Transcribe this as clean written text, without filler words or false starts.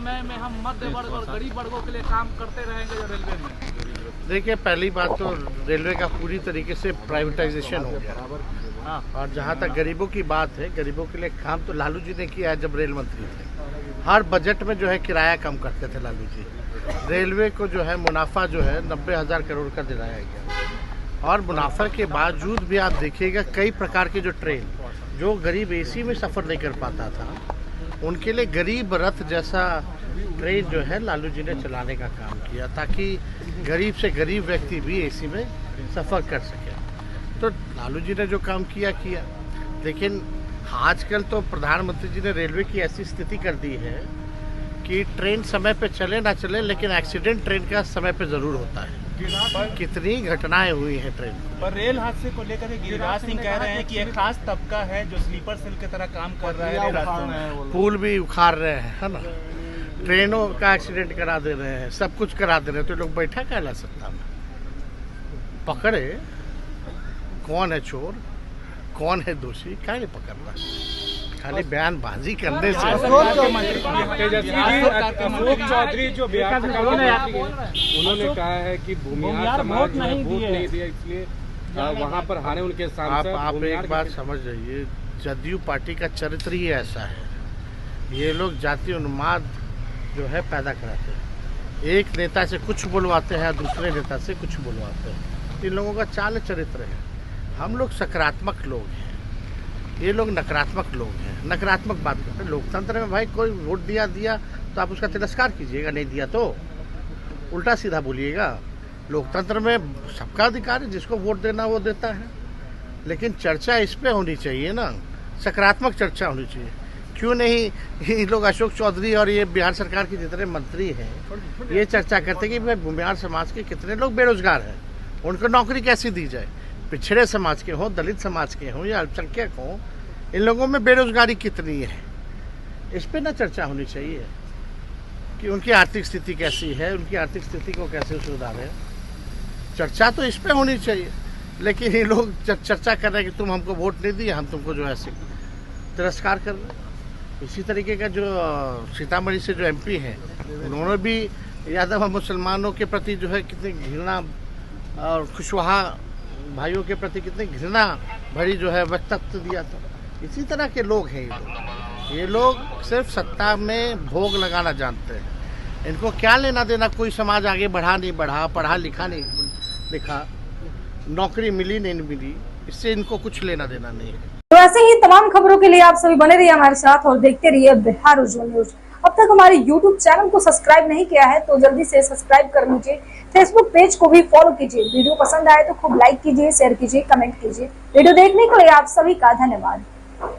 समय में हम मध्य वर्ग और गरीब वर्गों के लिए काम करते रहेंगे जो रेलवे में। देखिए, पहली बात तो रेलवे का पूरी तरीके से प्राइवेटाइजेशन हो गया। हाँ, और जहाँ तक गरीबों की बात है, गरीबों के लिए काम तो लालू जी ने किया है जब रेल मंत्री थे। हर बजट में जो है किराया कम करते थे लालू जी। रेलवे को जो है मुनाफा जो है 90,000 करोड़ का दिलाया गया, और मुनाफा के बावजूद भी आप देखिएगा कई प्रकार के जो ट्रेन जो गरीब एसी में सफ़र नहीं कर पाता था, उनके लिए गरीब रथ जैसा ट्रेन जो है लालू जी ने चलाने का काम किया, ताकि गरीब से गरीब व्यक्ति भी एसी में सफ़र कर सके। तो लालू जी ने जो काम किया। लेकिन आजकल तो प्रधानमंत्री जी ने रेलवे की ऐसी स्थिति कर दी है कि ट्रेन समय पे चले ना चले, लेकिन एक्सीडेंट ट्रेन का समय पे ज़रूर होता है। कितनी घटनाएं हुई हैं ट्रेन पर रेल हादसे को लेकर गिरिराज सिंह कह रहे हैं कि एक खास तबका है जो स्लीपर सेल की तरह काम कर रहा है रास्तों में। पुल भी उखाड़ रहे हैं, है ना, ट्रेनों का एक्सीडेंट करा दे रहे हैं, सब कुछ करा दे रहे हैं। तो लोग बैठा कहला सत्ता में, पकड़े कौन है चोर कौन है दोषी, क्या नहीं पकड़ रहा, खाली बयानबाजी करने से। चौधरी जो बिहार उन्होंने कहा है कि भूमिहार समाज वोट नहीं दिया, इसलिए वहाँ पर हारे उनके सांसद। आप एक बात समझ जाइए, जदयू पार्टी का चरित्र ही ऐसा है। ये लोग जाति उन्माद जो है पैदा कराते हैं। एक नेता से कुछ बुलवाते हैं, दूसरे नेता से कुछ बुलवाते हैं। इन लोगों का चाल चरित्र है। हम लोग सकारात्मक लोग हैं, ये लोग नकारात्मक लोग हैं, नकारात्मक बात करते हैं। लोकतंत्र में भाई कोई वोट दिया तो आप उसका तिरस्कार कीजिएगा, नहीं दिया तो उल्टा सीधा बोलिएगा। लोकतंत्र में सबका अधिकार है, जिसको वोट देना वो देता है। लेकिन चर्चा इस पे होनी चाहिए ना, सकारात्मक चर्चा होनी चाहिए। क्यों नहीं ये लोग अशोक चौधरी और ये बिहार सरकार के जितने मंत्री हैं ये चर्चा करते कि भाई भूमिहार समाज के कितने लोग बेरोजगार हैं, उनको नौकरी कैसे दी जाए। पिछड़े समाज के हों, दलित समाज के हों या अल्पसंख्यक हों, इन लोगों में बेरोजगारी कितनी है, इस पे ना चर्चा होनी चाहिए कि उनकी आर्थिक स्थिति कैसी है, उनकी आर्थिक स्थिति को कैसे सुधारें। चर्चा तो इस पे होनी चाहिए। लेकिन ये लोग चर्चा कर रहे हैं कि तुम हमको वोट नहीं दिए, हम तुमको जो है तिरस्कार कर रहे हैं। इसी तरीके का जो सीतामढ़ी से जो एमपी हैं, उन्होंने भी यादव मुसलमानों के प्रति जो है कितनी घृणा और कुशवाहा भाइयों के प्रति कितनी घृणा भरी जो है वक्तव्य दिया था। इसी तरह के लोग हैं ये लोग सिर्फ सत्ता में भोग लगाना जानते हैं। इनको क्या लेना देना, कोई समाज आगे बढ़ा नहीं बढ़ा, पढ़ा लिखा नहीं लिखा, नौकरी मिली नहीं मिली, इससे इनको कुछ लेना देना नहीं है। तो ऐसे ही तमाम खबरों के लिए आप सभी बने रहिए हमारे साथ और देखते रहिए बिहार उज्ज्वल न्यूज। अब तक हमारे YouTube चैनल को सब्सक्राइब नहीं किया है तो जल्दी से सब्सक्राइब कर लीजिए। फेसबुक पेज को भी फॉलो कीजिए। वीडियो पसंद आए तो खूब लाइक कीजिए, शेयर कीजिए, कमेंट कीजिए। वीडियो देखने के लिए आप सभी का धन्यवाद।